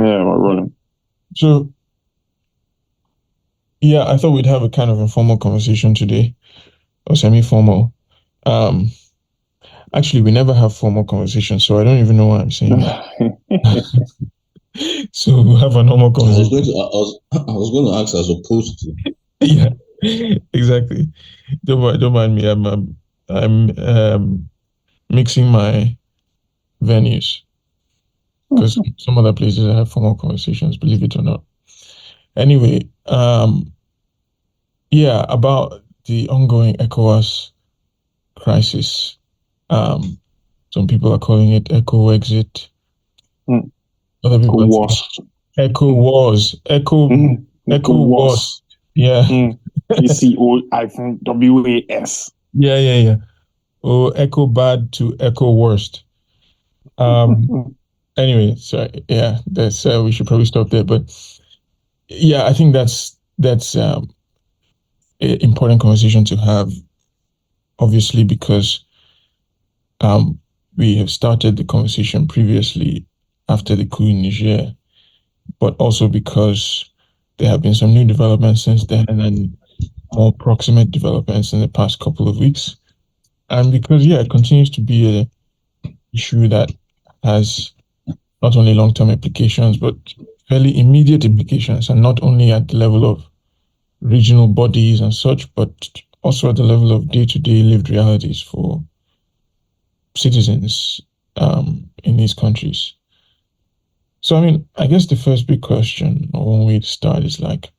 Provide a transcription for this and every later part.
Yeah, we're rolling. So, yeah, I thought we'd have a kind of informal conversation today, or semi-formal. Um, Actually, we never have formal conversations, so I don't even know why I'm saying that. So we'll have a normal conversation. I was going to ask as opposed to. Yeah, exactly. Don't mind me. I'm mixing my venues because some other places I have formal conversations, believe it or not. Anyway, yeah, about the ongoing Ecowas crisis. Some people are calling it Eco exit. Other people are saying Eco wars. Eco wars. Yeah. ECOWAS. Yeah. Oh, Eco bad to Eco worst. Anyway, so yeah, that's we should probably stop there. But yeah, I think that's an important conversation to have, obviously, because we have started the conversation previously after the coup in Niger, but also because there have been some new developments since then and more proximate developments in the past couple of weeks. And because, yeah, it continues to be an issue that has not only long-term implications, but fairly immediate implications, and not only at the level of regional bodies and such, but also at the level of day-to-day lived realities for citizens in these countries. So, I mean, I guess the first big question, or one way to start, is like,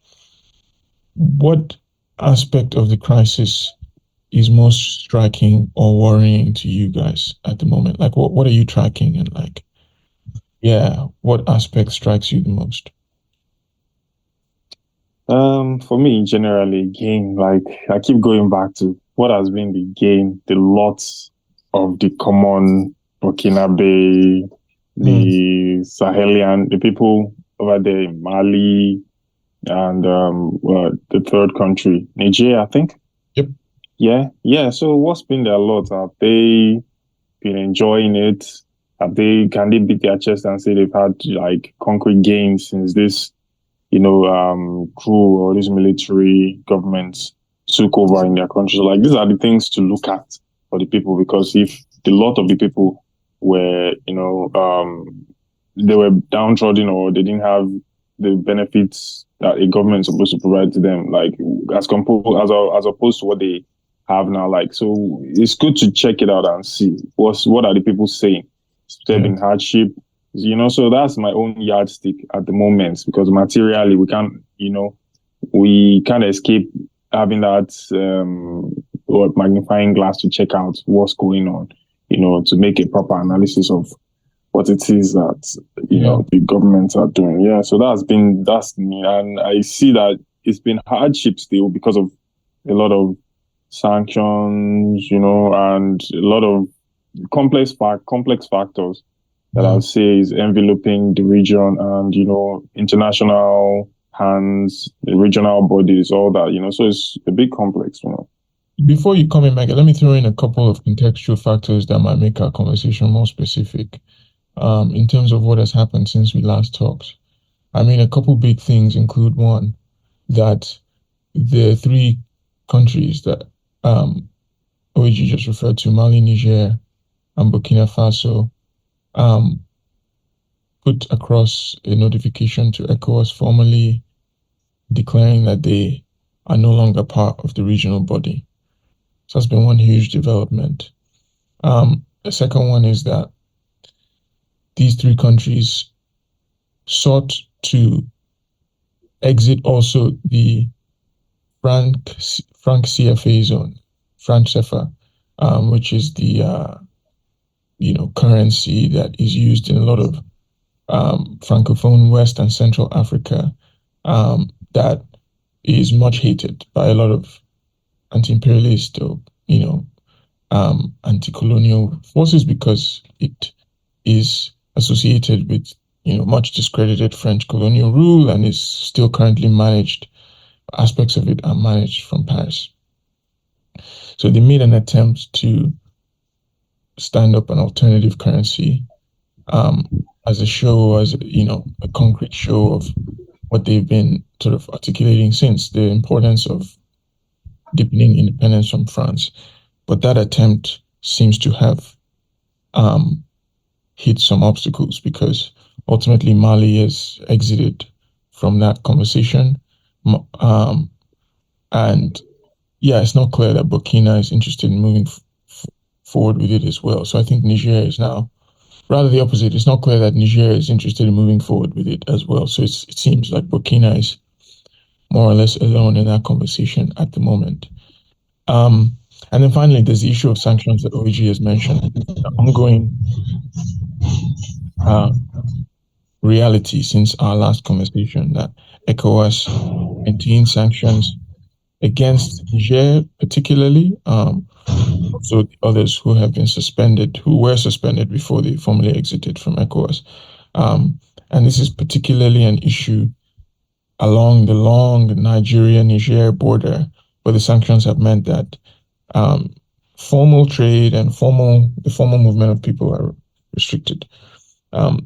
what aspect of the crisis is most striking or worrying to you guys at the moment? Like, what are you tracking, and like, yeah, what aspect strikes you the most? For me, generally, again, like I keep going back to what has been the gain, the lots of the common Burkinabe, the Sahelian, the people over there in Mali, and the third country, Nigeria, I think. Yep. Yeah. So what's been their lot? Have they been enjoying it? Can they beat their chest and say they've had like concrete gains since this coup or these military governments took over in their country? So, like, these are the things to look at for the people, because if a lot of the people were, they were downtrodden, or they didn't have the benefits that a government is supposed to provide to them, like as opposed to what they have now. Like, so it's good to check it out and see what are the people saying. They've been hardship, so that's my own yardstick at the moment, because materially we can't escape having that magnifying glass to check out what's going on, to make a proper analysis of what it is that the governments are doing. Yeah, so that's me, and I see that it's been hardship still because of a lot of sanctions, and a lot of complex factors that I'll say is enveloping the region, and international hands, the regional bodies, all that, so it's a big complex. Before you come in, Michael, let me throw in a couple of contextual factors that might make our conversation more specific in terms of what has happened since we last talked. I mean, a couple big things include, one, that the three countries that OEG just referred to, Mali, Niger, and Burkina Faso, put across a notification to Ecowas formally declaring that they are no longer part of the regional body. So that's been one huge development. The second one is that these three countries sought to exit also the franc CFA zone, franc CFA, which is the currency that is used in a lot of francophone West and Central Africa, that is much hated by a lot of anti-imperialist or anti-colonial forces, because it is associated with much discredited French colonial rule, and is still currently managed. Aspects of it are managed from Paris. So they made an attempt to stand up an alternative currency, as a show, as a concrete show of what they've been sort of articulating since, the importance of deepening independence from France. But that attempt seems to have hit some obstacles, because ultimately Mali has exited from that conversation. And yeah, it's not clear that Burkina is interested in moving forward with it as well. So I think Niger is now rather the opposite. It's not clear that Niger is interested in moving forward with it as well. So it seems like Burkina is more or less alone in that conversation at the moment. And then finally, there's the issue of sanctions that OEG has mentioned, the ongoing reality since our last conversation that Ecowas maintains sanctions against Niger, particularly, also the others who have been suspended, who were suspended before they formally exited from Ecowas. And this is particularly an issue along the long Nigeria-Niger border, where the sanctions have meant that formal trade and the formal movement of people are restricted.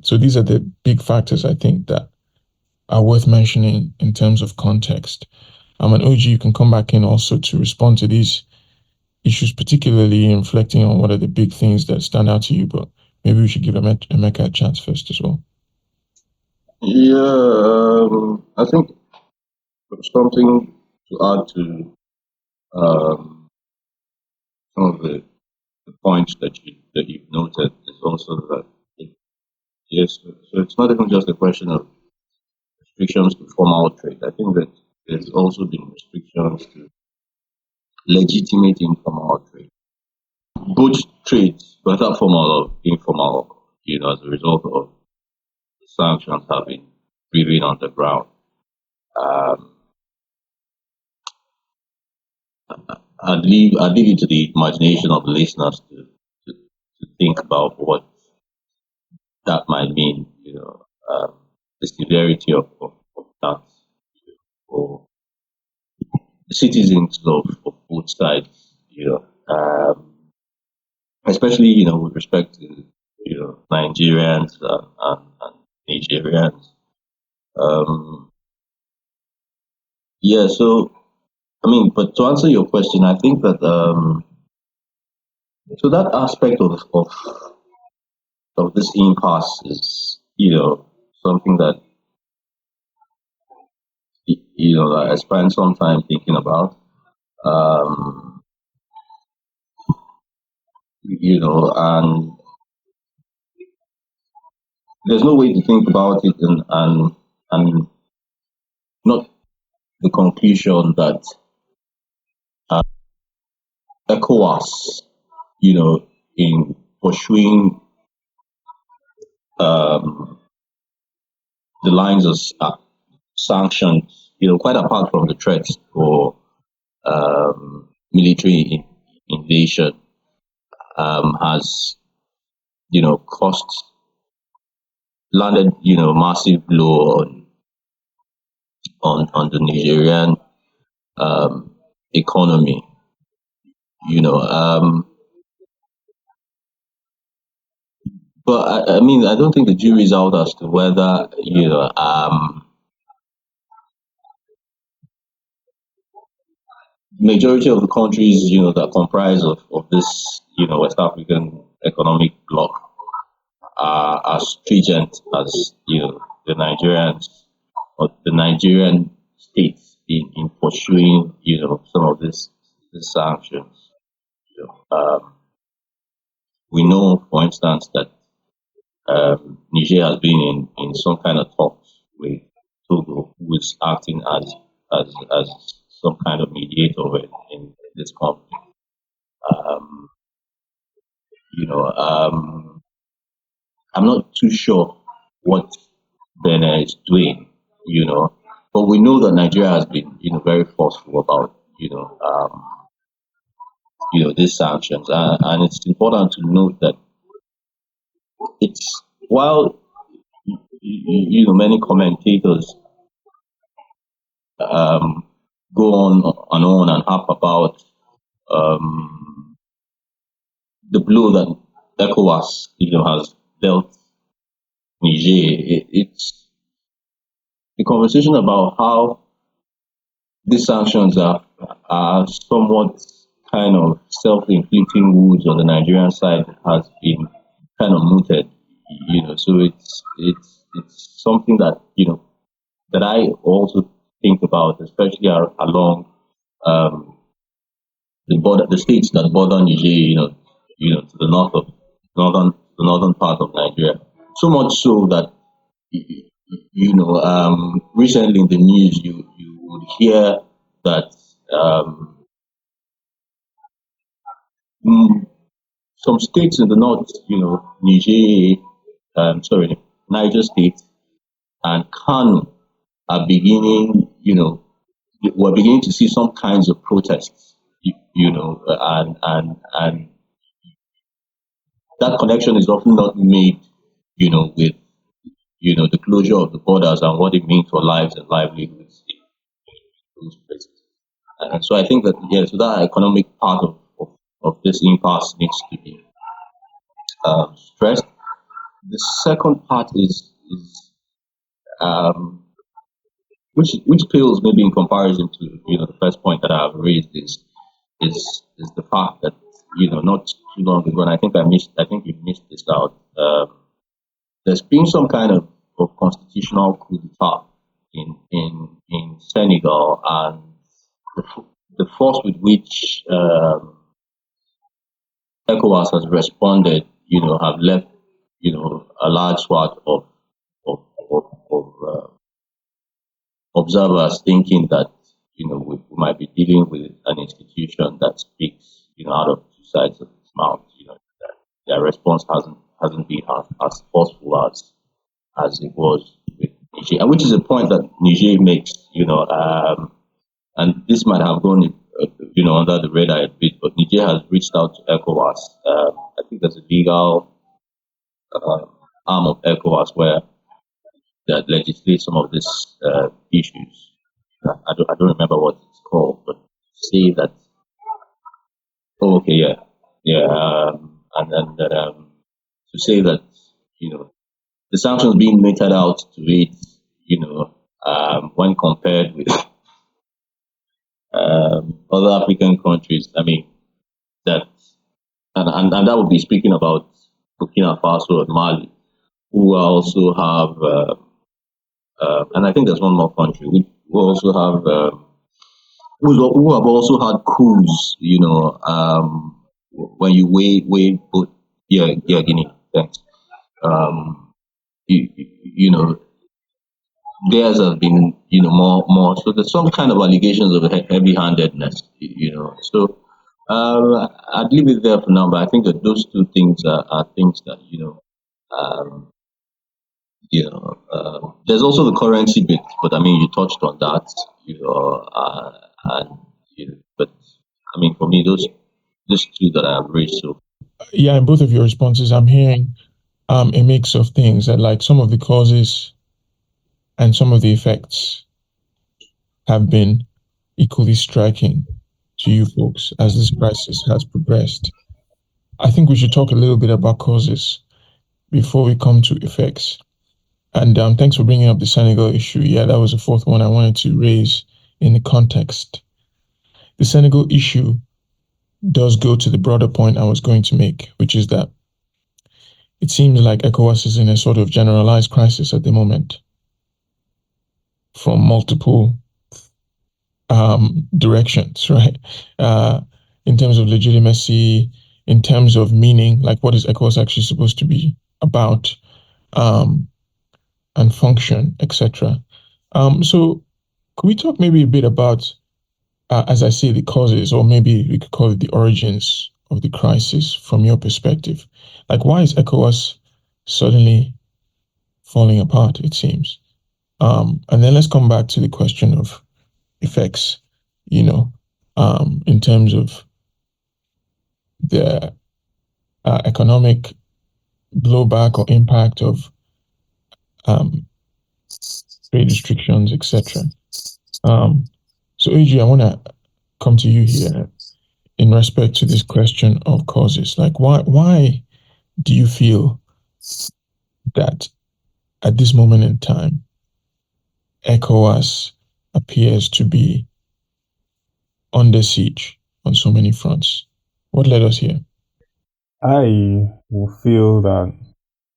So these are the big factors, I think, that are worth mentioning in terms of context. And OG, you can come back in also to respond to these issues, particularly in reflecting on what are the big things that stand out to you. But maybe we should give Emeka a chance first as well. Yeah, I think something to add to some of the points that you've noted is also that yes, so it's not even just a question of restrictions to formal trade. I think that there's also been restrictions to legitimate informal trade, both trades, whether formal or informal, as a result of the sanctions have been driven on the ground. I'd leave it to the imagination of the listeners to think about what that might mean, the severity of that for the citizens of both sides, especially, with respect to, Nigerians and Nigerians. Yeah, so, but to answer your question, I think that, so that aspect of this impasse is, something that, that I spent some time thinking about. And there's no way to think about it and not the conclusion that Ecowas, in pursuing the lines of sanctions, quite apart from the threats for military invasion, has, landed, massive blow on the Nigerian economy. But I don't think the jury is out as to whether, majority of the countries, that comprise of this, West African economic bloc are as stringent as, the Nigerians or the Nigerian states in pursuing, some of these sanctions. We know, for instance, that Niger has been in some kind of talks with Togo, who is acting as some kind of mediator in this conflict. I'm not too sure what Benin is doing, but we know that Nigeria has been, very forceful about, these sanctions, and it's important to note that it's while many commentators go on and harp about the blow that Ecowas has dealt Niger, it's the conversation about how these sanctions are somewhat kind of self-inflicting wounds on the Nigerian side has been kind of mooted, So it's something that that I also think about, especially along um, the states that border Niger, to the north of the northern part of Nigeria. So much so that recently in the news you would hear that mm, some states in the north, Niger State and Kano are we're beginning to see some kinds of protests, and that connection is often not made, with the closure of the borders and what it means for lives and livelihoods in those places. And so I think that so that economic part of this impasse needs to be stressed. The second part is um, which pales maybe in comparison to the first point that I've raised is the fact that not too long ago, and I think you missed this out. There's been some kind of constitutional coup d'état in Senegal, and the force with which Ecowas has responded, have left a large swath of observers thinking that we might be dealing with an institution that speaks out of two sides of its mouth. That their response hasn't been as forceful as it was with Niger, and which is a point that Niger makes. And this might have gone under the radar a bit, but Niger has reached out to Ecowas. I think there's a legal arm of Ecowas where that legislate some of these issues. I don't remember what it's called, but say that. Oh, okay, yeah, and then to say that the sanctions being meted out to it, when compared with other African countries, I mean that, and that would be speaking about Burkina Faso and Mali, who also have, and I think there's one more country who also have. Who have also had coups, when you weigh both, Guinea, thanks. You know, theirs have been, more. So there's some kind of allegations of heavy-handedness, So I'd leave it there for now, but I think that those two things are things that, um, there's also the currency bit, but I mean, you touched on that, and but I mean, for me, those two that I have raised. So Yeah, in both of your responses, I'm hearing a mix of things that, like, some of the causes and some of the effects have been equally striking to you folks as this crisis has progressed. I think we should talk a little bit about causes before we come to effects. And thanks for bringing up the Senegal issue. Yeah, that was the fourth one I wanted to raise in the context. The Senegal issue does go to the broader point I was going to make, which is that it seems like ECOWAS is in a sort of generalized crisis at the moment from multiple directions, right? In terms of legitimacy, in terms of meaning, like what is ECOWAS actually supposed to be about, and function, etc. So could we talk maybe a bit about, as I say, the causes, or maybe we could call it the origins of the crisis from your perspective? Like, why is ECOWAS suddenly falling apart, it seems? And then let's come back to the question of effects, in terms of the economic blowback or impact of trade restrictions, etc. So, AG, I want to come to you here in respect to this question of causes. Like, why do you feel that at this moment in time, ECOWAS appears to be under siege on so many fronts. What led us here? I will feel that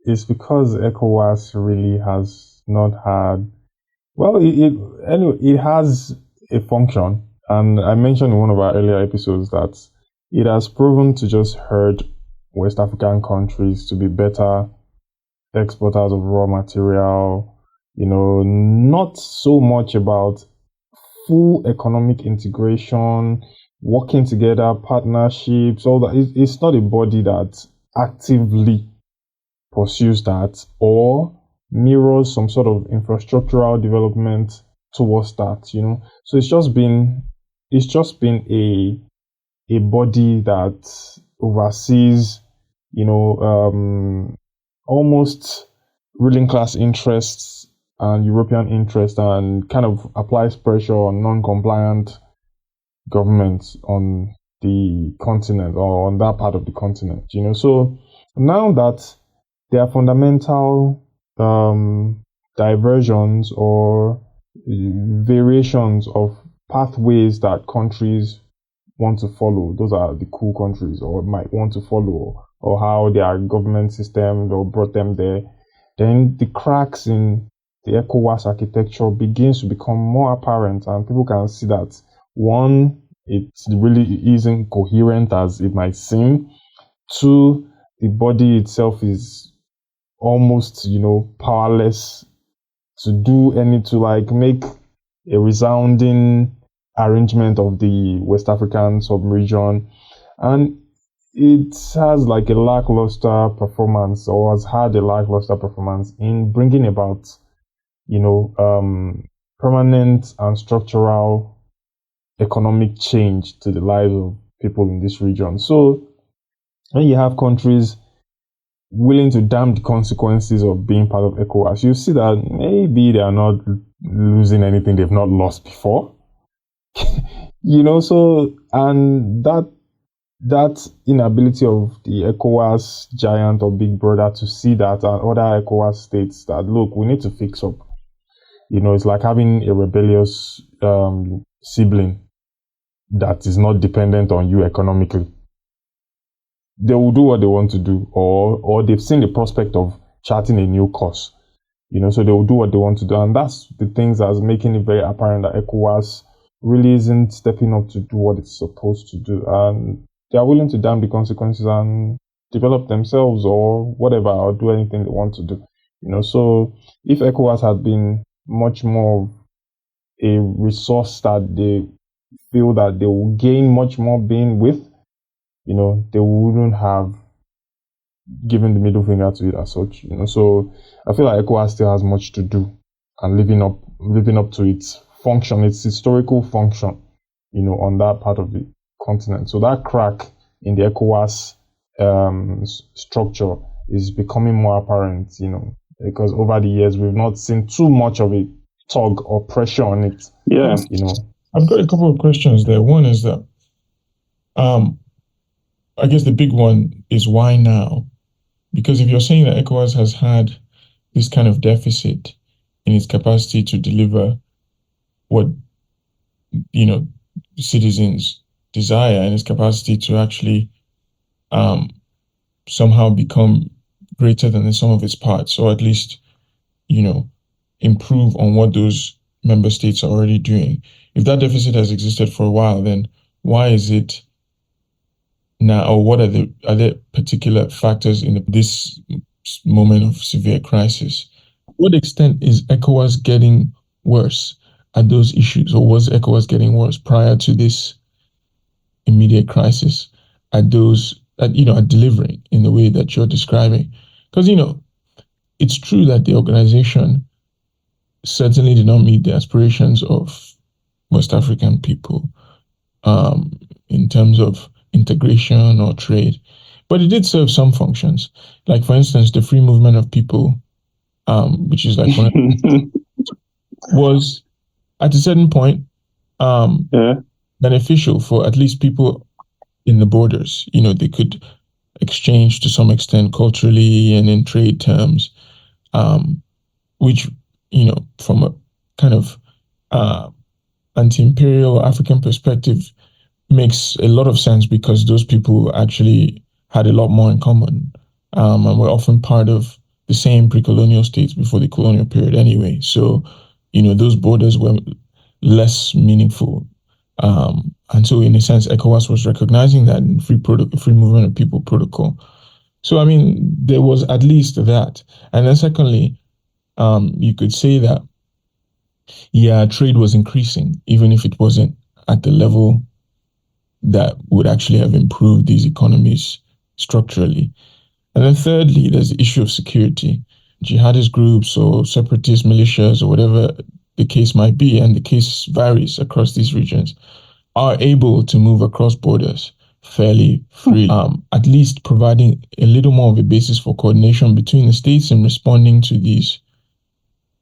it's because ECOWAS really has not had, well, anyway, it has a function. And I mentioned in one of our earlier episodes that it has proven to just hurt West African countries to be better exporters of raw material, not so much about full economic integration, working together, partnerships, all that. It's not a body that actively pursues that or mirrors some sort of infrastructural development towards that. So it's just been a body that oversees, almost ruling class interests and European interests, and kind of applies pressure on non-compliant governments on the continent or on that part of the continent. So now that there are fundamental diversions or variations of pathways that countries want to follow, those are the cool countries or might want to follow, or how their government system or brought them there, then the cracks in the ECOWAS architecture begins to become more apparent, and people can see that, one, it really isn't coherent as it might seem. Two, the body itself is almost, powerless to make a resounding arrangement of the West African sub-region, and it has like a lackluster performance, or has had a lackluster performance in bringing about, permanent and structural economic change to the lives of people in this region. So when you have countries willing to damn the consequences of being part of ECOWAS, you see that maybe they are not losing anything they've not lost before. So, and that inability of the ECOWAS giant or big brother to see that, and other ECOWAS states that, look, we need to fix up. It's like having a rebellious sibling that is not dependent on you economically. They will do what they want to do, or they've seen the prospect of charting a new course. So they will do what they want to do, and that's the things that's making it very apparent that ECOWAS really isn't stepping up to do what it's supposed to do, and they are willing to damn the consequences and develop themselves or whatever, or do anything they want to do. So if ECOWAS had been much more a resource that they feel that they will gain much more being with, they wouldn't have given the middle finger to it as such. So I feel like ECOWAS still has much to do, and living up to its function, its historical function, on that part of the continent. So that crack in the ECOWAS structure is becoming more apparent, because over the years we've not seen too much of a tug or pressure on it. Yeah. I've got a couple of questions there. One is that I guess the big one is why now? Because if you're saying that ECOWAS has had this kind of deficit in its capacity to deliver what citizens desire, and its capacity to actually somehow become greater than the sum of its parts, or at least improve on what those member states are already doing. If that deficit has existed for a while, then why is it now, or what are there particular factors in this moment of severe crisis? To what extent is ECOWAS getting worse at those issues, or was ECOWAS getting worse prior to this immediate crisis at delivering in the way that you're describing? Because it's true that the organization certainly did not meet the aspirations of West African people in terms of integration or trade, but it did serve some functions. Like, for instance, the free movement of people, which is like was at a certain point beneficial for at least people in the borders. They could exchange to some extent culturally and in trade terms. which, from a kind of anti-imperial African perspective, makes a lot of sense because those people actually had a lot more in common, and were often part of the same pre-colonial states before the colonial period anyway. So, those borders were less meaningful. And so in a sense, ECOWAS was recognizing that in free movement of people protocol. So, I mean, there was at least that. And then secondly, you could say that, yeah, trade was increasing, even if it wasn't at the level that would actually have improved these economies structurally. And then thirdly, there's the issue of security. Jihadist groups or separatist militias or whatever the case might be, and the case varies across these regions, are able to move across borders fairly freely, at least providing a little more of a basis for coordination between the states in responding to these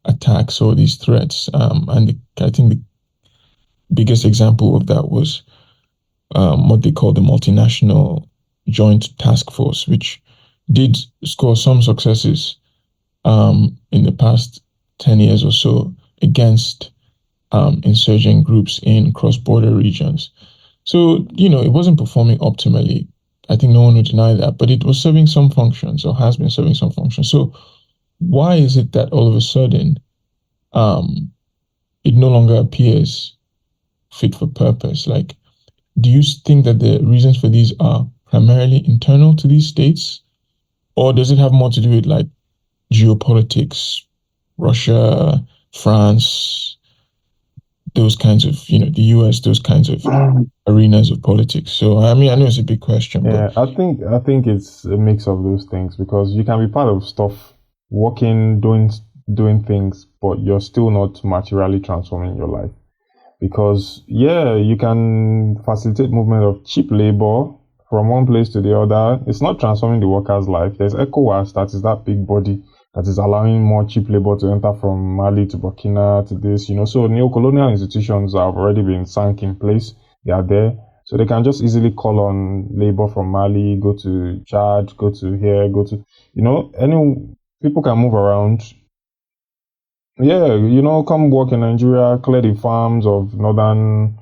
attacks or these threats. I think the biggest example of that was what they call the multinational joint task force, which did score some successes in the past 10 years or so against insurgent groups in cross-border regions. So, it wasn't performing optimally. I think no one would deny that, but it was serving some functions or has been serving some functions. So why is it that all of a sudden it no longer appears fit for purpose? Like, do you think that the reasons for these are primarily internal to these states, or does it have more to do with like geopolitics, Russia, France, those kinds of, the US, those kinds of arenas of politics? So, I mean, I know it's a big question. Yeah, but I think it's a mix of those things, because you can be part of stuff, working, doing things, but you're still not materially transforming your life. Because, yeah, you can facilitate movement of cheap labor from one place to the other. It's not transforming the worker's life. There's Ecowas, that is that big body that is allowing more cheap labor to enter from Mali to Burkina to this, So neo-colonial institutions have already been sunk in place. They are there. So they can just easily call on labor from Mali, go to Chad, go to here, go to, any people can move around. Yeah, come work in Nigeria, clear the farms of northern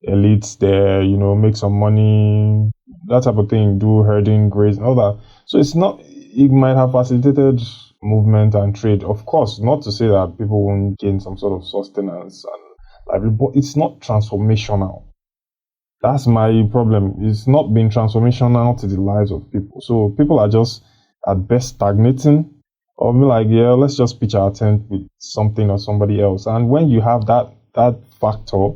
elites there, make some money, that type of thing, do herding, grazing, all that. So it might have facilitated movement and trade. Of course, not to say that people won't gain some sort of sustenance and livelihood, but it's not transformational. That's my problem. It's not been transformational to the lives of people. So people are just at best stagnating, or be like, yeah, let's just pitch our tent with something or somebody else. And when you have that factor,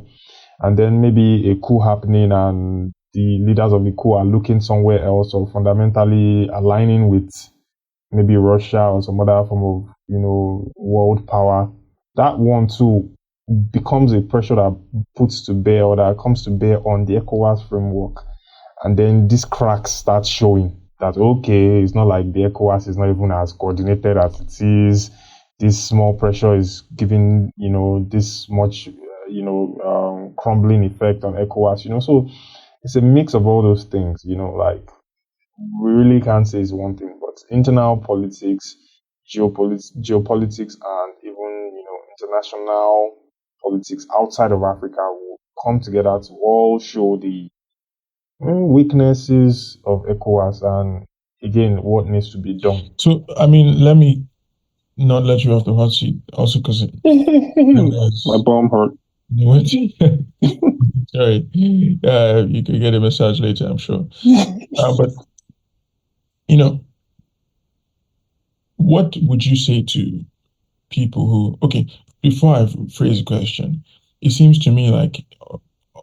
and then maybe a coup happening and the leaders of the coup are looking somewhere else or fundamentally aligning with maybe Russia or some other form of, world power, that one too becomes a pressure that puts to bear, or that comes to bear on the ECOWAS framework. And then these cracks start showing that, okay, it's not like the ECOWAS is not even as coordinated as it is. This small pressure is giving, this much, crumbling effect on ECOWAS, So it's a mix of all those things, like we really can't say it's one thing, but internal politics, geopolitics, and even, international politics outside of Africa will come together to all show the weaknesses of ECOWAS and, again, what needs to be done. So, I mean, let me not let you off the hot seat, also because my bum hurt. Sorry, you could get a massage later, I'm sure. But what would you say to people who? Okay, before I phrase the question, it seems to me like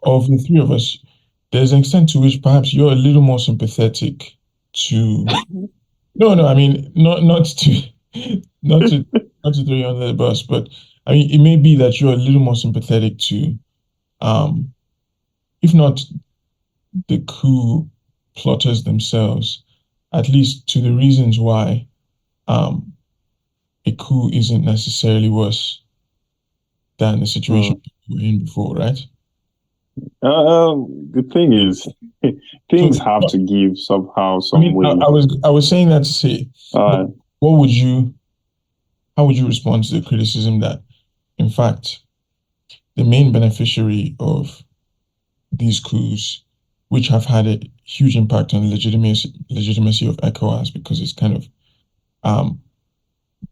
of the three of us, there's an extent to which perhaps you're a little more sympathetic to. No, I mean not to throw you under the bus, but I mean it may be that you're a little more sympathetic to, if not the coup plotters themselves, at least to the reasons why a coup isn't necessarily worse than the situation we were in before, right? The thing is, things have to give somehow, some way. I was saying that to say, what would you how would you respond to the criticism that, in fact, the main beneficiary of these coups, which have had a huge impact on the legitimacy of ECOWAS, because it's kind of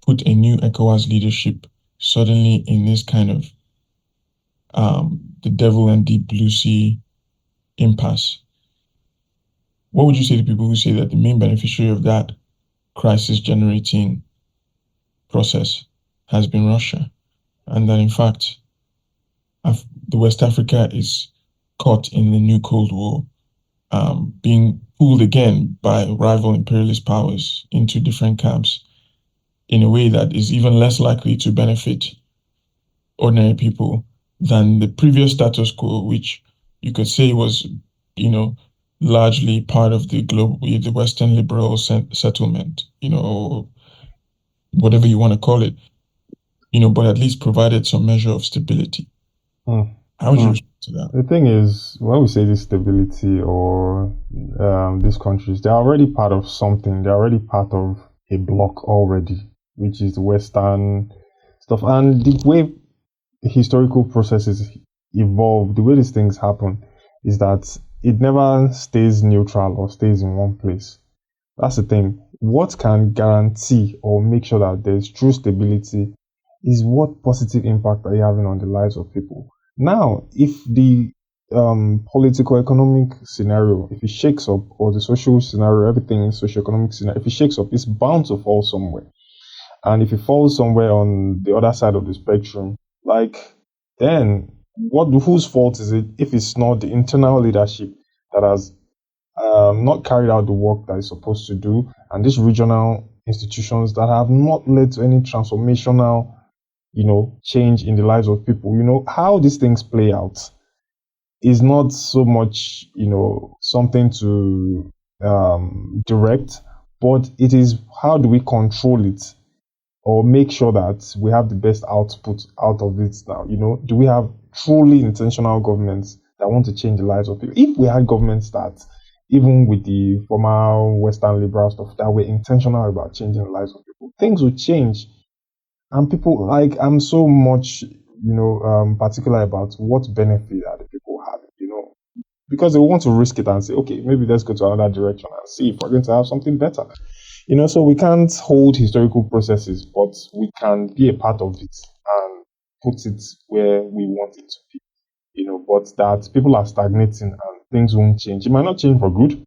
put a new ECOWAS leadership suddenly in this kind of the devil and deep blue sea impasse. What would you say to people who say that the main beneficiary of that crisis generating process has been Russia, and that in fact the West Africa is caught in the new Cold War, being pulled again by rival imperialist powers into different camps in a way that is even less likely to benefit ordinary people than the previous status quo, which you could say was, largely part of the Western liberal settlement, or whatever you want to call it, but at least provided some measure of stability. How would you respond to that? The thing is, when we say this stability or these countries, they're already part of something. They're already part of a bloc already, which is the Western stuff. And the way historical processes evolve, the way these things happen, is that it never stays neutral or stays in one place. That's the thing. What can guarantee or make sure that there's true stability is what positive impact are you having on the lives of people. Now, if the political economic scenario, if it shakes up, or the social scenario, everything socio-economic scenario, if it shakes up, it's bound to fall somewhere. And if it falls somewhere on the other side of the spectrum, then whose fault is it if it's not the internal leadership that has not carried out the work that it's supposed to do, and these regional institutions that have not led to any transformational, change in the lives of people? How these things play out is not so much, something to direct, but it is how do we control it or make sure that we have the best output out of it now? Do we have truly intentional governments that want to change the lives of people? If we had governments that, even with the former Western liberal stuff, that were intentional about changing the lives of people, things would change. And people, I'm so much, particular about what benefit are the people having, because they want to risk it and say, okay, maybe let's go to another direction and see if we're going to have something better. So we can't hold historical processes, but we can be a part of it and put it where we want it to be. But that people are stagnating and things won't change. It might not change for good,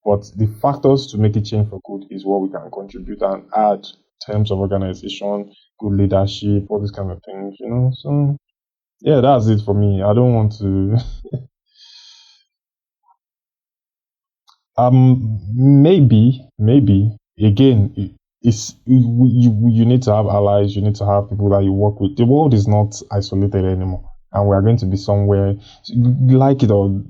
but the factors to make it change for good is what we can contribute and add in terms of organization, good leadership, all these kind of things, So, yeah, that's it for me. I don't want to. Maybe again, it's you need to have allies. You need to have people that you work with. The world is not isolated anymore, and we are going to be somewhere. Like it or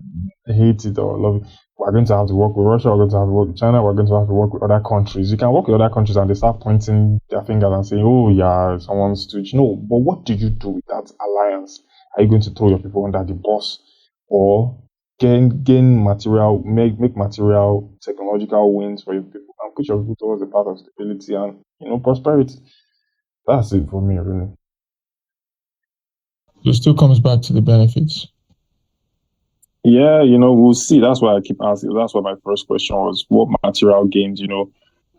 hate it or love it, we're going to have to work with Russia. We're going to have to work with China. We're going to have to work with other countries. You can work with other countries, and they start pointing their fingers and saying, "Oh yeah, someone's too." No, but what do you do with that alliance? Are you going to throw your people under the bus, or gain material, make material technological wins for your people and put your people towards the path of stability and prosperity? That's it for me, really. So it still comes back to the benefits. Yeah, we'll see. That's why I keep asking. That's what my first question was. What material gains?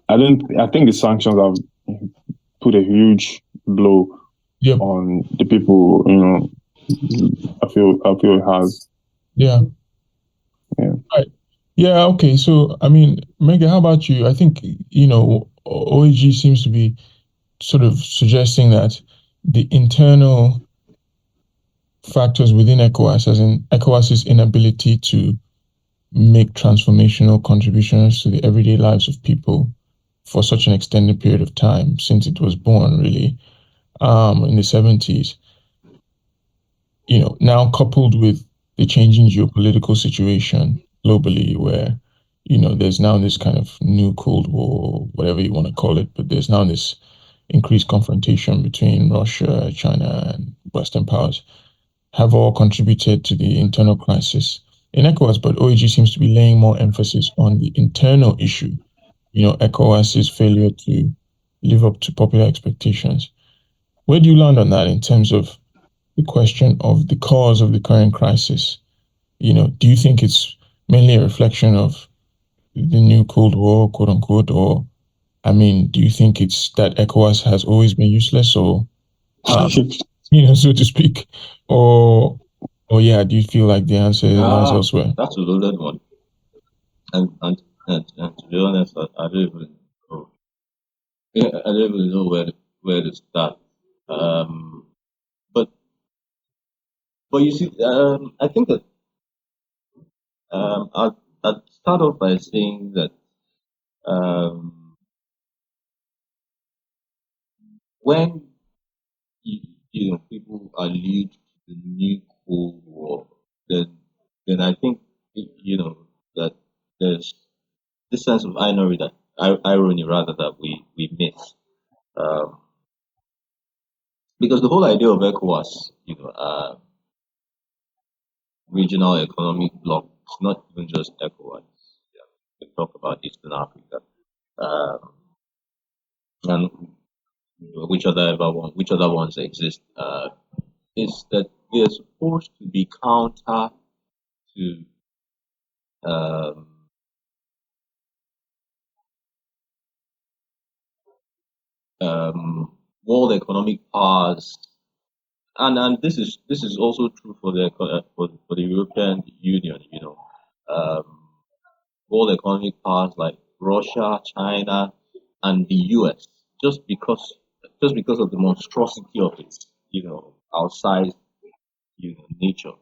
I think the sanctions have put a huge blow on the people. I feel it has. Yeah. Yeah. Right. Yeah. Okay. So, Mega, how about you? I think, OAG seems to be sort of suggesting that the internal factors within ECOWAS, as in ECOWAS's inability to make transformational contributions to the everyday lives of people for such an extended period of time since it was born, really, in the 70s, now coupled with the changing geopolitical situation globally, where there's now this kind of new Cold War, whatever you want to call it, but there's now this increased confrontation between Russia, China, and Western powers, have all contributed to the internal crisis in ECOWAS. But OAG seems to be laying more emphasis on the internal issue. ECOWAS's failure to live up to popular expectations. Where do you land on that in terms of the question of the cause of the current crisis? Do you think it's mainly a reflection of the new Cold War, quote unquote, or do you think it's that ECOWAS has always been useless, or so to speak, or yeah, do you feel like the answer lies elsewhere? That's a loaded one. And to be honest, I don't even know. Yeah, I don't even know where to start. But you see, I think that I'd start off by saying that when people allude to the new Cold War, then I think that there's this sense of irony rather that we miss, because the whole idea of ECOWAS, regional economic bloc, it's not even just ECOWAS. Yeah, we talk about Eastern Africa, and which other ones exist. Is that they're supposed to be counter to world economic powers, and this is also true for the European Union. World economic powers like Russia, China, and the US, just because of the monstrosity of its outsized nature.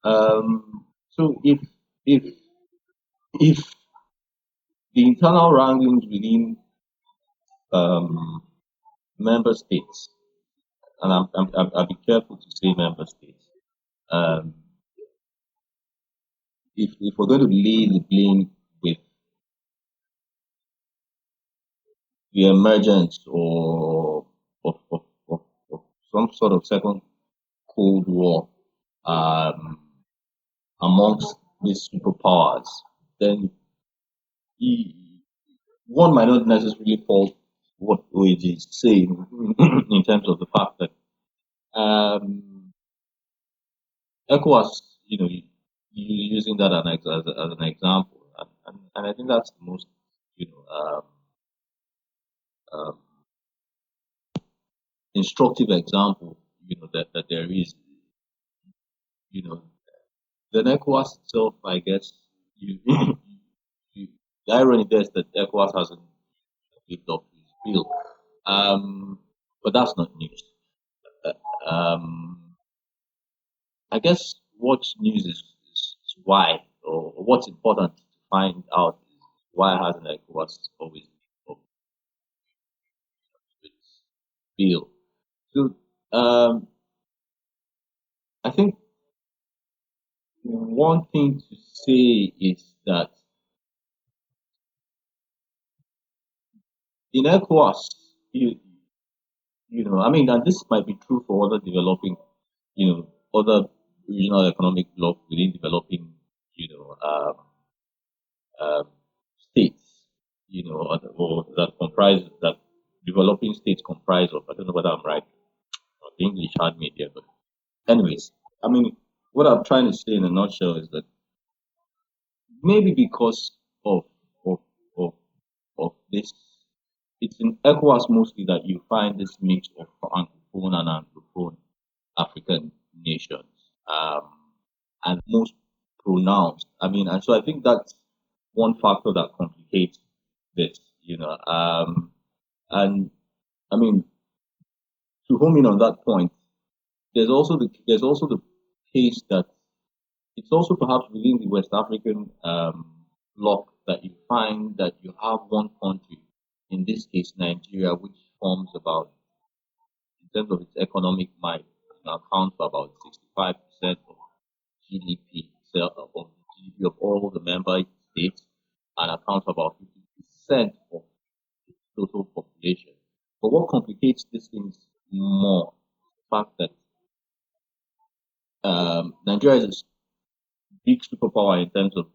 So if the internal wranglings within member states, and I'll be careful to say member states, if we're going to lay the blame with the emergence or of some sort of second Cold War amongst these superpowers, then one might not necessarily fault what OAG is saying in terms of the fact that ECOWAS, using that as an example, and I think that's the most, instructive example, that there is, the ECOWAS itself, I guess, the irony there is that ECOWAS hasn't lived up to its bill, but that's not news. I guess what's news is why, or what's important to find out is why hasn't ECOWAS always lived up to its bill. So I think one thing to say is that in ECOWAS, and this might be true for other developing, other regional economic blocs within developing, states, or that developing states comprise of. I don't know whether I'm right. The English had me there, but anyways, what I'm trying to say in a nutshell is that maybe because of of of, of this, it's in ECOWAS mostly that you find this mix of francophone and anglophone African nations, and most pronounced. And so I think that's one factor that complicates this, and to home in on that point, there's also the case that it's also perhaps within the West African bloc that you find that you have one country, in this case Nigeria, which forms about, in terms of its economic might, accounts for about 65% of GDP, of GDP of all the member states, and accounts for about 50% of the total population. But what complicates these things more is the fact that Nigeria is a big superpower in terms of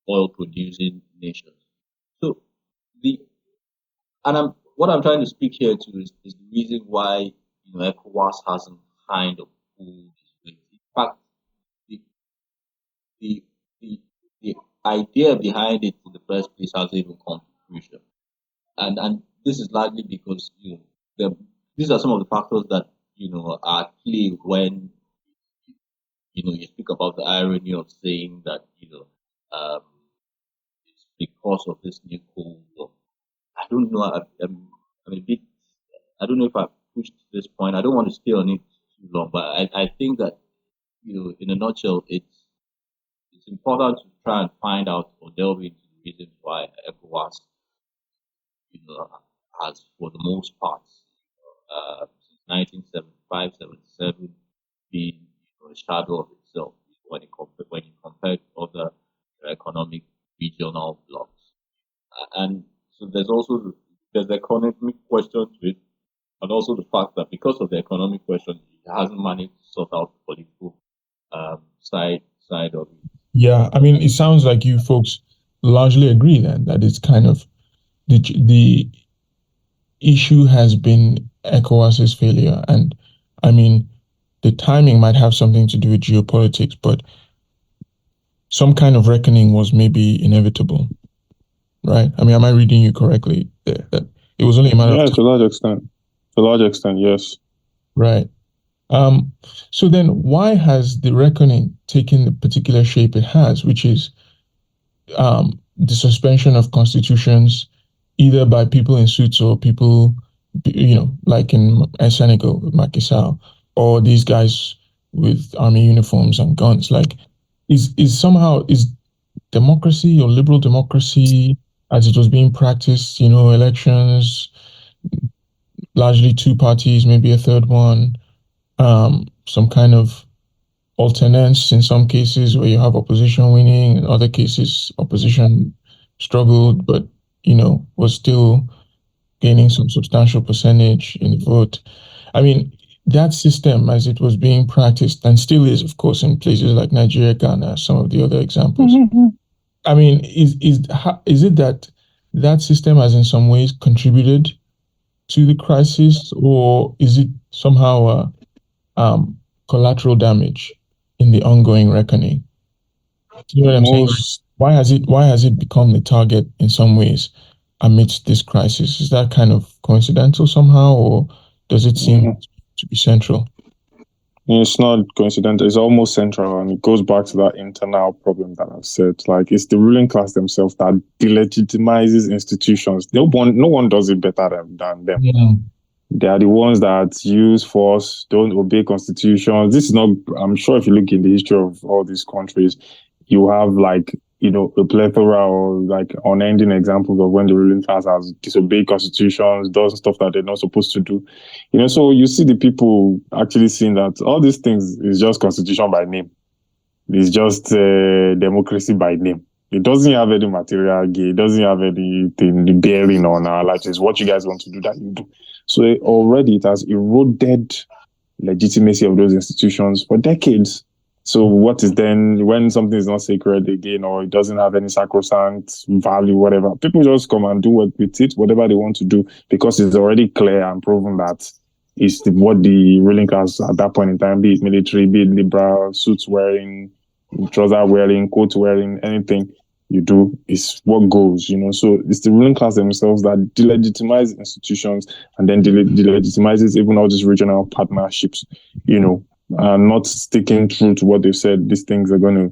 oil producing nations. So the and what I'm trying to speak here to is the reason why ECOWAS hasn't kind of pulled its weight. In fact, the the the, the idea behind it in the first place hasn't even come to fruition, and this is largely because these are some of the factors that are at play when you speak about the irony of saying that um, it's because of this new cold war. I don't know. I'm a bit. I don't know if I've pushed this point. I don't want to stay on it too long, but I think that in a nutshell, it's important to try and find out or delve into the reasons why ECOWAS, has for the most part, since 1975, 77, been a shadow of itself when you compare to other economic regional blocs. And so there's the economic question to it, and also the fact that because of the economic question, it hasn't managed to sort out the political side of it. Yeah, I mean, it sounds like you folks largely agree then that it's kind of the issue has been ECOWAS's failure, and I mean, the timing might have something to do with geopolitics, but some kind of reckoning was maybe inevitable, right? I mean, am I reading you correctly? That it was only a matter of Yeah, time. to a large extent. To a large extent, yes. Right. So then why has the reckoning taken the particular shape it has, which is the suspension of constitutions, either by people in suits or people, like in Senegal with Macky Sall, or these guys with army uniforms and guns? Like, is democracy or liberal democracy as it was being practiced, elections, largely two parties, maybe a third one, some kind of alternance in some cases where you have opposition winning, in other cases opposition struggled but was still gaining some substantial percentage in the vote. I mean, that system as it was being practiced and still is, of course, in places like Nigeria, Ghana, some of the other examples. I mean, is it that system has in some ways contributed to the crisis, or is it somehow collateral damage in the ongoing reckoning? Do you know what I'm saying? Why has it become the target in some ways amidst this crisis? Is that kind of coincidental somehow, or does it seem to be central? It's not coincidental. It's almost central, and it goes back to that internal problem that I've said. Like, it's the ruling class themselves that delegitimizes institutions. No one does it better than them. Yeah. They are the ones that use force, don't obey constitutions. This is not. I'm sure if you look in the history of all these countries, you have a plethora or like unending examples of when the ruling class has disobeyed constitutions, does stuff that they're not supposed to do. So you see the people actually seeing that all these things is just constitution by name. It's just democracy by name. It doesn't have any material gain. It doesn't have anything bearing on our lives. It's what you guys want to do that you do. So already it has eroded legitimacy of those institutions for decades. So what is then when something is not sacred again, or it doesn't have any sacrosanct value, whatever, people just come and do with it, whatever they want to do, because it's already clear and proven that it's what the ruling class at that point in time, be it military, be it liberal, suits wearing, trouser wearing, coat wearing, anything you do is what goes, So it's the ruling class themselves that delegitimize institutions and then delegitimizes even all these regional partnerships, not sticking true to what they've said these things are going to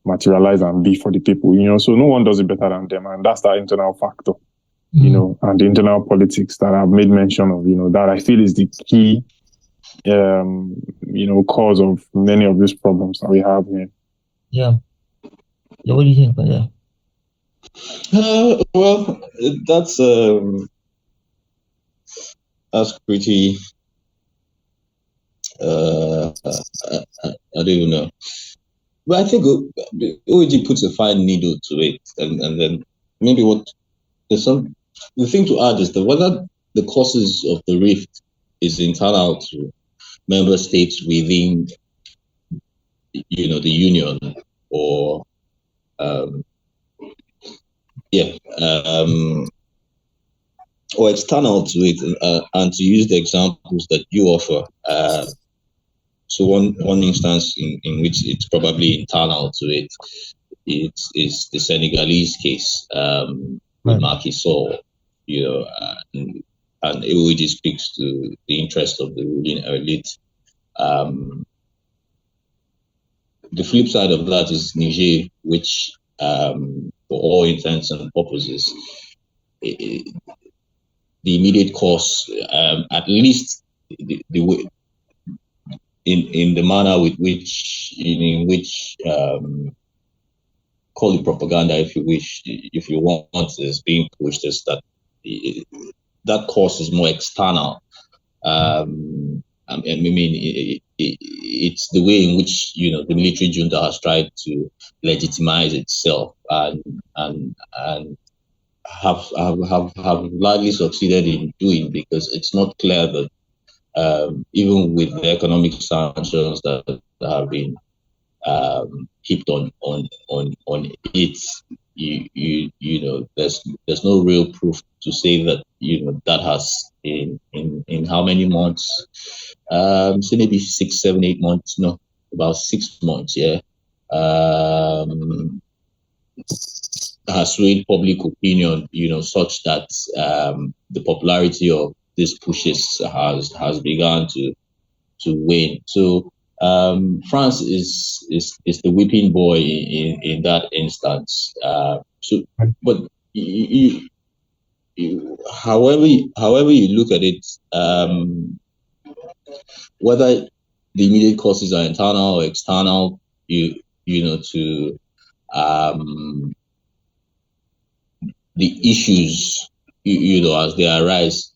materialize and be for the people, So no one does it better than them, and that's that internal factor, and the internal politics that I've made mention of, that I feel is the key, cause of many of these problems that we have here. Yeah. Yeah. What do you think, Mega? Well, that's pretty. I don't even know. But I think OEG puts a fine needle to it, and then maybe the thing to add is that whether the causes of the rift is internal to member states within the union, or or external to it, and to use the examples that you offer. So one instance in which it's probably internal to it, is the Senegalese case with Right. Macky Sall, and it really speaks to the interest of the ruling elite. The flip side of that is Niger, which, for all intents and purposes, the immediate cause, at least the way, in the manner with which in which call it propaganda if you wish, if you want, is being pushed, is that that cause is more external. I mean, it's the way in which the military junta has tried to legitimize itself, and have largely succeeded in doing, because it's not clear that even with the economic sanctions that have been heaped on it, there's no real proof to say that that has in how many months, so maybe 6, 7, 8 months, no, about 6 months, yeah, has swayed public opinion, such that the popularity of these pushes has begun to wane. So France is the whipping boy in that instance. But however you look at it, whether the immediate causes are internal or external, to the issues, as they arise,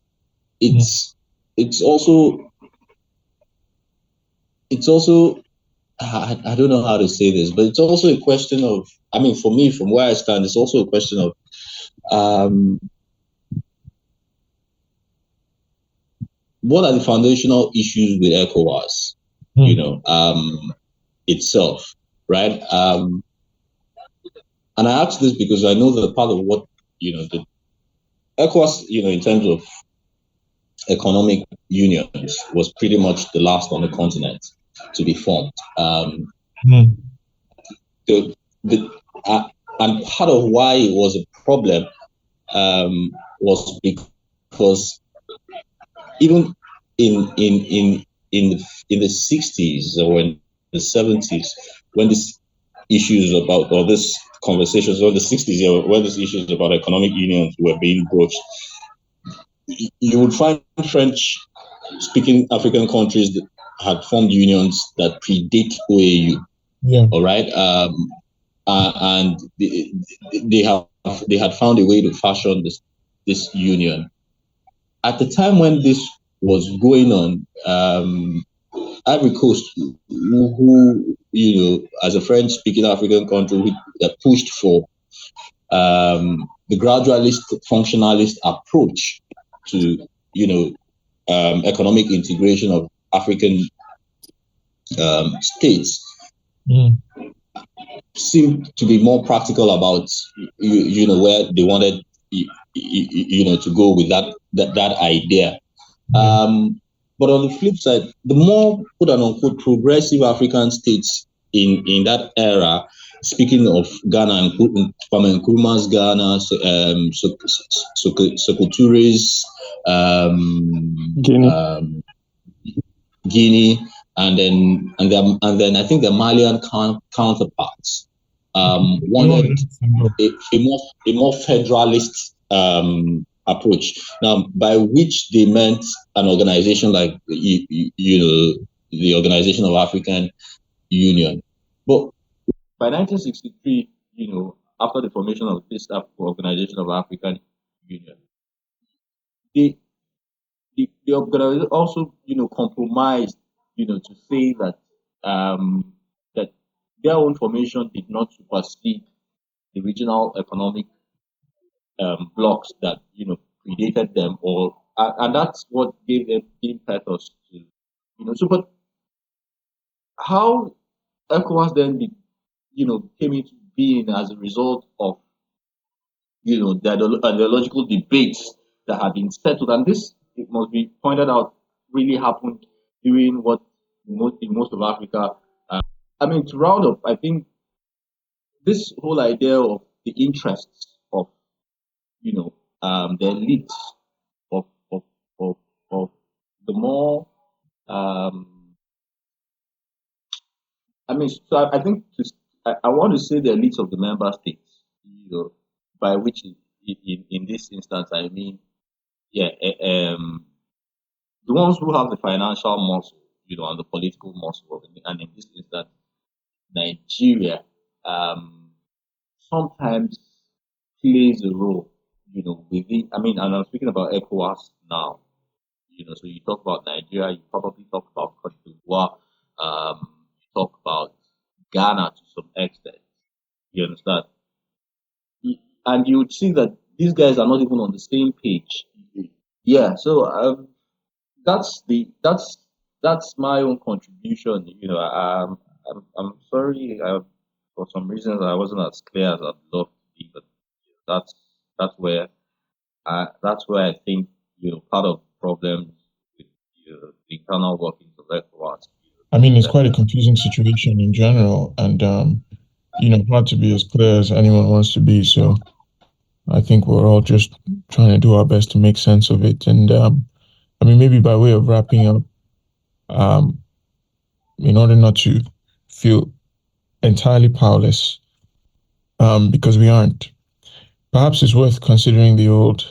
it's also I don't know how to say this, but it's also a question of, I mean, for me, from where I stand, it's also a question of what are the foundational issues with Ecowas, itself, right? And I ask this because I know that part of what, the Ecowas, in terms of economic unions, was pretty much the last on the continent to be formed. And part of why it was a problem was because even in the 60s or in the 70s, when these issues about, or this conversations, or the 60s, when these issues about economic unions were being broached, you would find French-speaking African countries that had formed unions that predate OAU. Yeah. All right. And they had found a way to fashion this union. At the time when this was going on, Ivory Coast, who as a French-speaking African country, that pushed for the gradualist, functionalist approach to economic integration of African states, seemed to be more practical about where they wanted to go with that idea. But on the flip side, the more quote unquote progressive African states in that era, speaking of Ghana and Kwame Nkrumah's Ghana, Sekou Touré's Guinea, and then I think the Malian counterparts wanted a more federalist approach. Now, by which they meant an organization like the Organization of African Union. But by 1963, after the formation of this Organization of African Union, the organization also compromised to say that that their own formation did not supersede the regional economic blocks that predated them, and that's what gave them impetus to so. But how Ecowas then came into being as a result of the ideological debates that had been settled, and this, it must be pointed out, really happened during what in most of Africa. I mean, to round up, I think this whole idea of the interests of the elites of of of, of the more I mean, so I think I want to say the elites of the member states, by which in this instance I mean, yeah, the ones who have the financial muscle, and the political muscle, and in this instance, Nigeria, sometimes plays a role, within. I mean, and I'm speaking about Ecowas now. So you talk about Nigeria, you probably talk about Cote d'Ivoire, you talk about Ghana to some extent. You understand? And you would see that these guys are not even on the same page. Yeah. So that's my own contribution. I'm sorry. For some reasons, I wasn't as clear as I'd love to be, but that's that's where I think part of the problem with the internal workings of ECOWAS. I mean, it's quite a confusing situation in general, and hard to be as clear as anyone wants to be. So I think we're all just trying to do our best to make sense of it. And I mean, maybe by way of wrapping up, in order not to feel entirely powerless, because we aren't, perhaps it's worth considering the old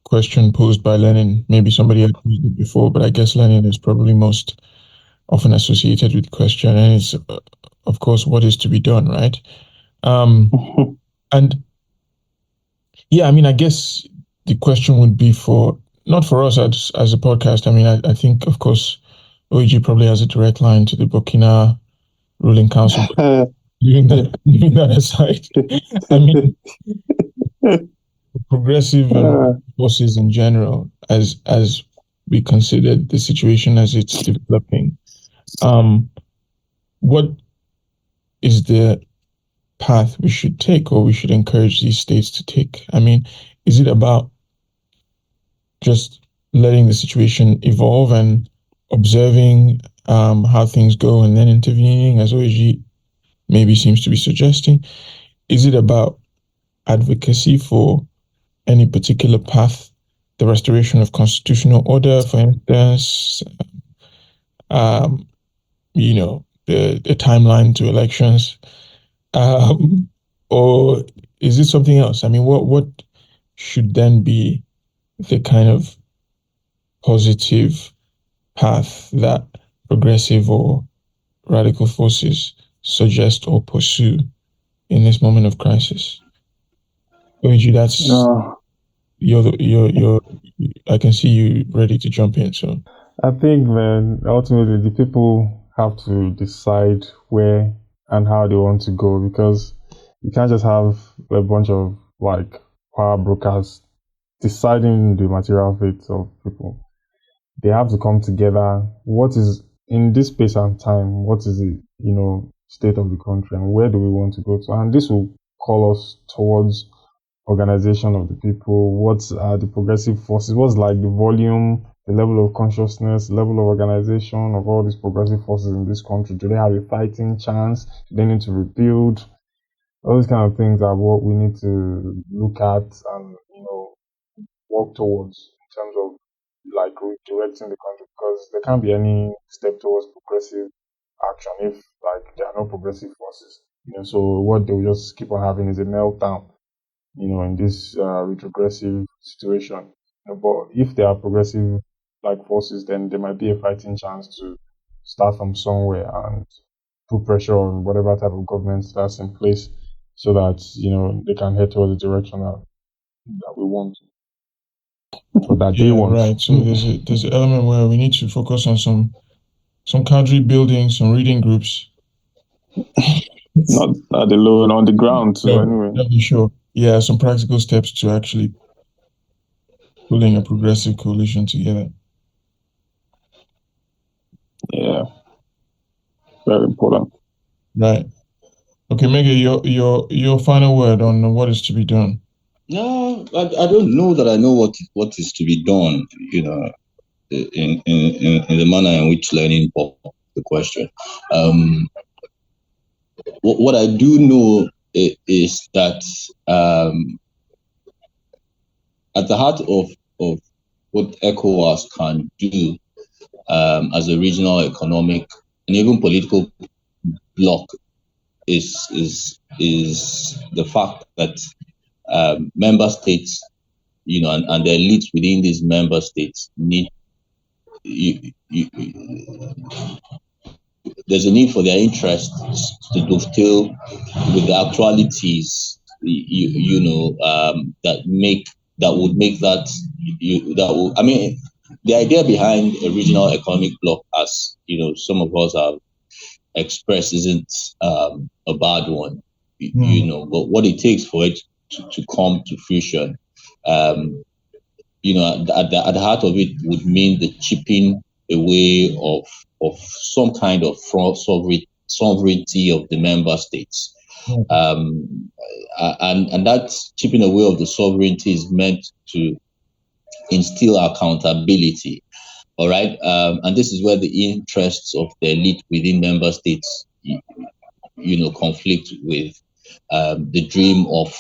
question posed by Lenin. Maybe somebody had used it before, but I guess Lenin is probably most often associated with the question, and it's, of course, what is to be done, right? And yeah, I mean, I guess the question would be not for us as a podcast. I mean, I think, of course, OEG probably has a direct line to the Burkina ruling council. Leaving that aside, I mean, progressive forces in general, as we consider the situation as it's developing, what is the path we should take, or we should encourage these states to take? I mean, is it about just letting the situation evolve and observing how things go and then intervening, as OEG maybe seems to be suggesting? Is it about advocacy for any particular path, the restoration of constitutional order, for instance, the timeline to elections, or is it something else? I mean, what should then be the kind of positive path that progressive or radical forces suggest or pursue in this moment of crisis? OG, that's you're I can see you ready to jump in. So I think, man, ultimately the people have to decide where and how they want to go, because you can't just have a bunch of power brokers deciding the material fate of people. They have to come together. What is in this space and time? What is the state of the country, and where do we want to go to? And this will call us towards organization of the people. What are the progressive forces? What's like the volume, the level of consciousness, level of organization of all these progressive forces in this country? Do they have a fighting chance? Do they need to rebuild? All these kind of things are what we need to look at and work towards in terms of redirecting the country, because there can't be any step towards progressive action if there are no progressive forces. So what they will just keep on having is a meltdown, in this retrogressive situation. But if there are progressive forces, then there might be a fighting chance to start from somewhere and put pressure on whatever type of government that's in place, so that they can head towards the direction that we want, or that they want. Right. So there's an element where we need to focus on some cadre building, some reading groups. Not at the low and on the ground. So anyway, sure. Yeah, some practical steps to actually pulling a progressive coalition together. Yeah, very important. Right. Okay, Mega, your final word on what is to be done. No, I don't know that I know what is to be done, in the manner in which learning popped the question. What I do know is that at the heart of what ECOWAS can do as a regional economic and even political bloc is the fact that member states, and the elites within these member states need there's a need for their interests to dovetail with the actualities, that would make that I mean, the idea behind a regional economic bloc, as some of us have expressed, isn't a bad one, but what it takes for it to come to fruition, at the heart of it would mean the chipping away of some kind of sovereignty of the member states. And that chipping away of the sovereignty is meant to instill accountability. All right. And this is where the interests of the elite within member states, conflict with the dream of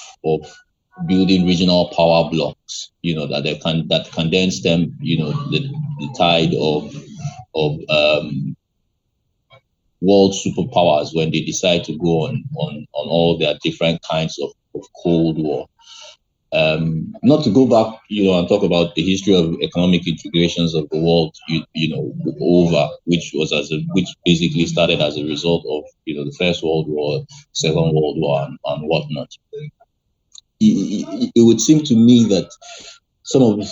building regional power blocks, that can then stem, the tide of world superpowers when they decide to go on all their different kinds of Cold War. Not to go back, and talk about the history of economic integrations of the world, which basically started as a result of, the First World War, Second World War, and whatnot. It would seem to me that some of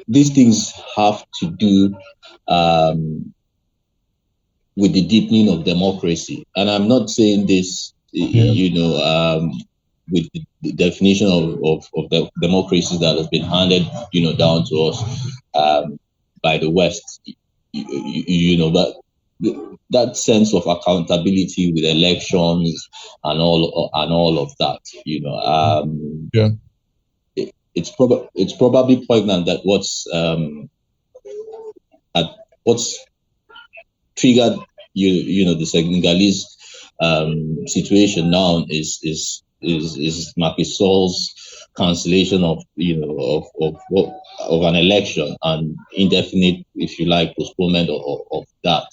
these things have to do with the deepening of democracy, and I'm not saying this, with the definition of the democracies that has been handed, down to us by the West, but that sense of accountability with elections and all of that, it's probably poignant that what's triggered the Senegalese situation now is Macky Sall's cancellation of an election and indefinite, if you like, postponement of that.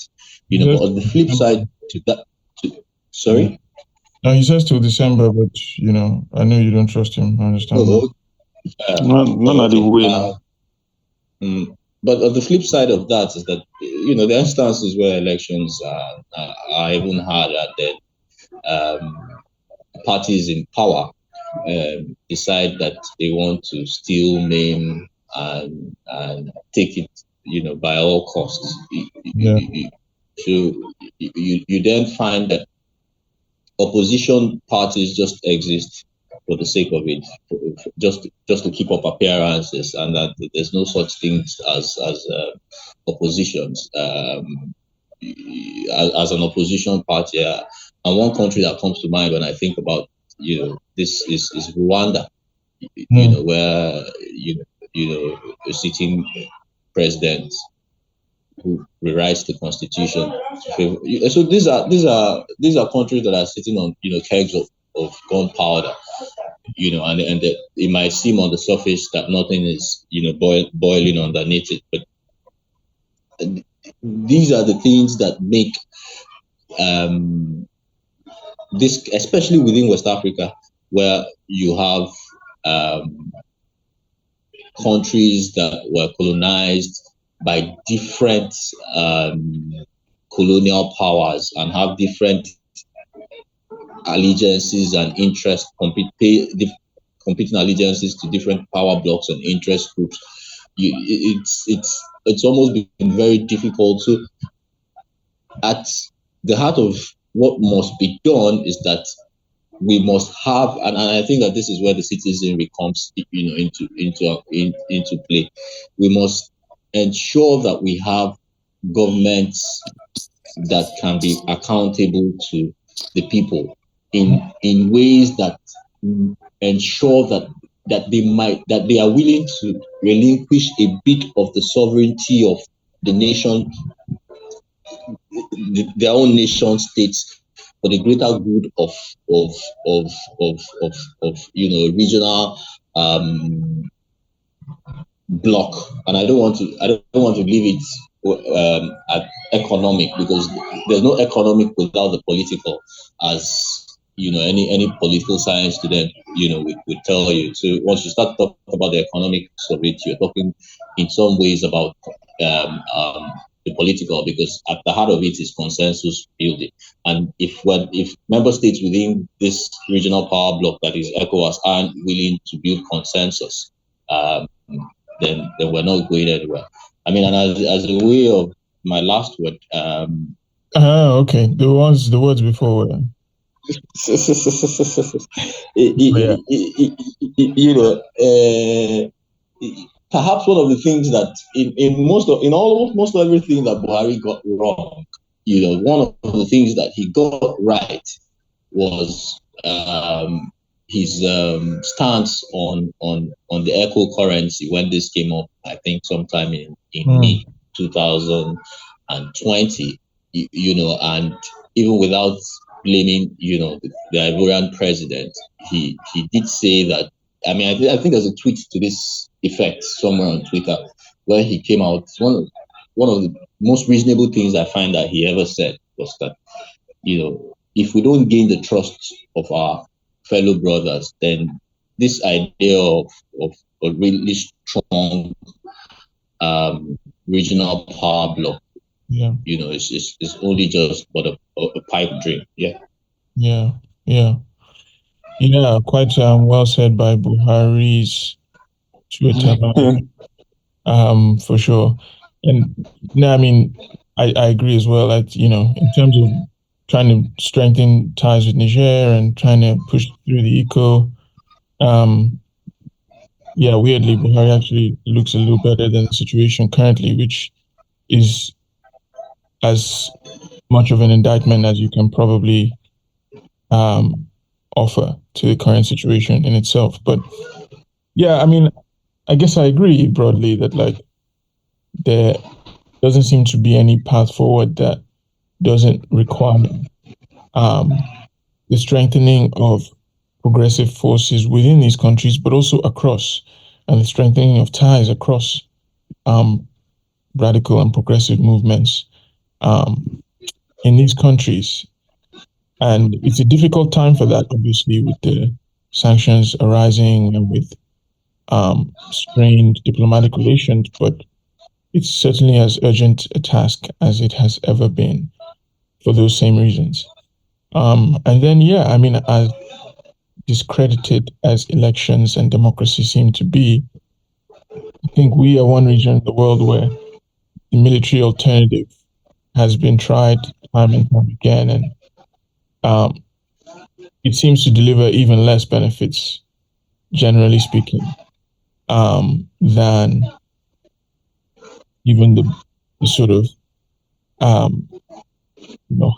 But on the flip side to that, sorry. No, he says till December, but I know you don't trust him. I understand. None of the way. But on the flip side of that is that the instances where elections are even harder, that parties in power decide that they want to steal, maim, and take it, by all costs. So you then find that opposition parties just exist for the sake of it, just to keep up appearances, and that there's no such things as oppositions. As an opposition party, and one country that comes to mind when I think about this is Rwanda, where a sitting president who rewrites the constitution. So these are countries that are sitting on kegs of gunpowder, and it might seem on the surface that nothing is boiling underneath it, but these are the things that make this, especially within West Africa, where you have countries that were colonized by different colonial powers and have different allegiances and interests, competing allegiances to different power blocks and interest groups. It's almost been very difficult. So at the heart of what must be done is that we must have, and I think that this is where the citizenry comes into play. We must ensure that we have governments that can be accountable to the people in ways that ensure that that they are willing to relinquish a bit of the sovereignty of the nation, their own nation states, for the greater good of of of regional block. And I don't want to leave it at economic, because there's no economic without the political, as any political science student would tell you. So once you start talking about the economics of it, you're talking in some ways about the political, because at the heart of it is consensus building. And if member states within this regional power bloc, that is Ecowas, aren't willing to build consensus, then we're not going anywhere. I mean, and as a way of my last word, okay. The words before were yeah. Perhaps one of the things that almost most of everything that Buhari got wrong, one of the things that he got right was his stance on the eco currency when this came up. I think sometime in May 2020, and even without blaming the Ivorian president, he did say that. I mean, I think there's a tweet to this effect somewhere on Twitter where he came out. One of the most reasonable things I find that he ever said was that, if we don't gain the trust of our fellow brothers, then this idea of a really strong regional power bloc, it's only just but a pipe dream. Yeah. Quite well said by Buhari's Twitter, for sure. And no, I mean, I agree as well. That in terms of trying to strengthen ties with Niger and trying to push through the eco, weirdly, Buhari actually looks a little better than the situation currently, which is as much of an indictment as you can probably offer to the current situation in itself. But yeah, I mean, I guess I agree broadly that there doesn't seem to be any path forward that doesn't require the strengthening of progressive forces within these countries, but also across, and the strengthening of ties across radical and progressive movements in these countries. And it's a difficult time for that, obviously, with the sanctions arising and with strained diplomatic relations, but it's certainly as urgent a task as it has ever been for those same reasons. And then, I mean, as discredited as elections and democracy seem to be, I think we are one region in the world where the military alternative has been tried time and time again, and it seems to deliver even less benefits, generally speaking, than even the sort of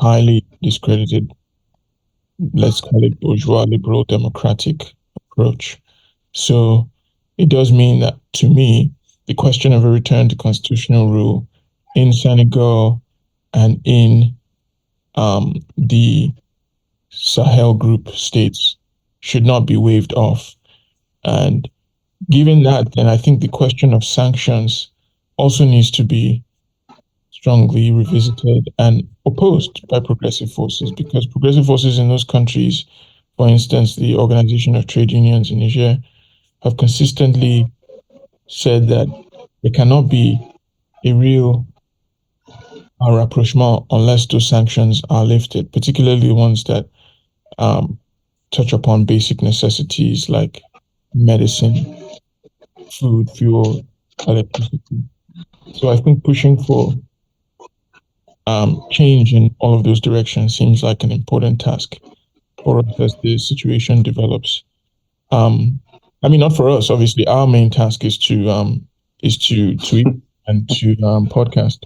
highly discredited, let's call it bourgeois liberal democratic approach. So it does mean that, to me, the question of a return to constitutional rule in Senegal and in the Sahel group states should not be waved off. And given that, then I think the question of sanctions also needs to be strongly revisited and opposed by progressive forces, because progressive forces in those countries, for instance, the Organization of Trade Unions in Niger, have consistently said that there cannot be a real rapprochement unless those sanctions are lifted, particularly the ones that touch upon basic necessities like medicine, food, fuel, electricity. So I think pushing for change in all of those directions seems like an important task for us as the situation develops. I mean, not for us. Obviously, our main task is to tweet and to podcast.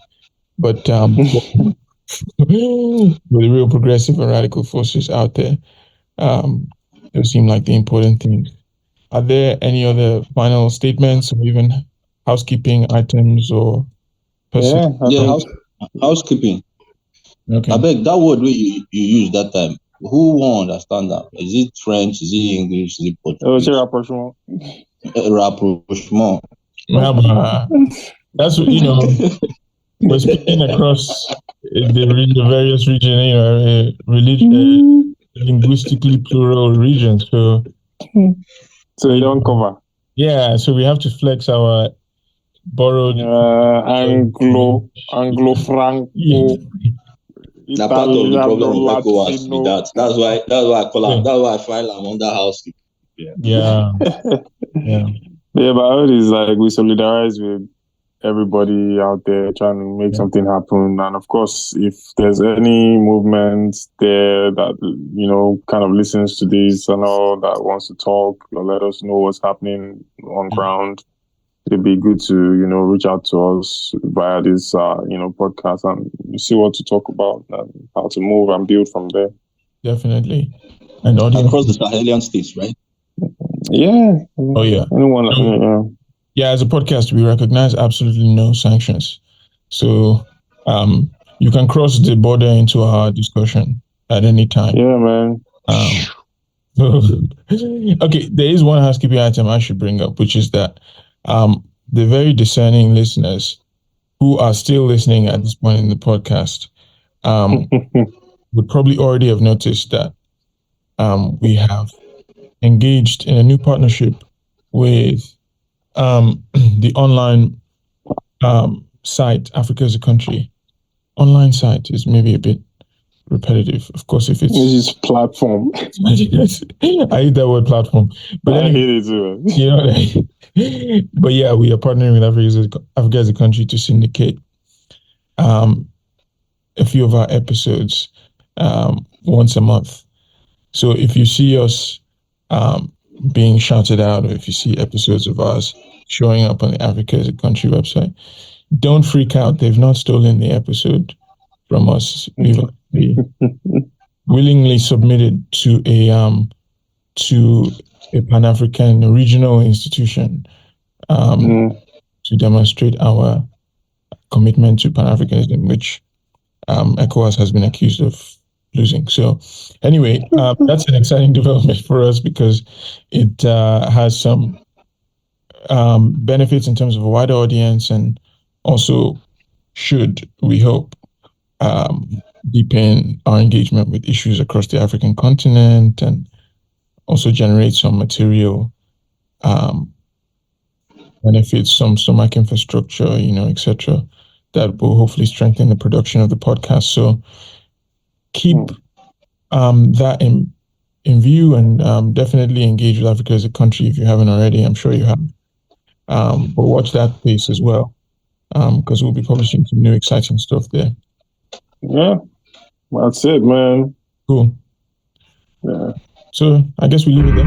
But for the real progressive and radical forces out there, those seem like the important things. Are there any other final statements or even housekeeping items or personal? Yeah, housekeeping. Okay. I beg that word you used that time. Who won't understand that? Is it French? Is it English? Is it Portuguese? Rapprochement. That's what, we're speaking across the various regions, linguistically plural regions. So you don't cover. Yeah, so we have to flex our borrowed Anglo-Franco. Now part of the problem of Ecowas be that. That's why I call out. That's why I file am under housekeeping. Yeah. Yeah, but it is like we solidarize with everybody out there trying to make something happen. And of course, if there's any movement there that, kind of listens to this and all that wants to talk or let us know what's happening on ground, it'd be good to, reach out to us via this, podcast and see what to talk about and how to move and build from there. Definitely. And across the Sahelian states, right? Yeah. Oh, yeah. Anyone, Yeah, as a podcast, we recognize absolutely no sanctions. So you can cross the border into our discussion at any time. Yeah, man. Okay, there is one housekeeping item I should bring up, which is that the very discerning listeners who are still listening at this point in the podcast would probably already have noticed that we have engaged in a new partnership with the online site Africa as a Country. Online site is maybe a bit repetitive. Of course, if it's this is platform. I hate that word platform, but I anyway, hate it too. But yeah, we are partnering with Africa as a Country to syndicate a few of our episodes once a month. So if you see us being shouted out, or if you see episodes of ours showing up on the Africa as a Country website, don't freak out. They've not stolen the episode from us. We've willingly submitted to a Pan-African regional institution to demonstrate our commitment to Pan-Africanism, which Ecowas has been accused of losing. So anyway, that's an exciting development for us because it has some benefits in terms of a wider audience, and also should, we hope, deepen our engagement with issues across the African continent, and also generate some material benefits, some stomach infrastructure, etc., that will hopefully strengthen the production of the podcast. So keep that in view, and definitely engage with Africa as a Country if you haven't already. I'm sure you have. But watch that space as well, because we'll be publishing some new exciting stuff there. Yeah, that's it, man. Cool. Yeah. So I guess we leave it there.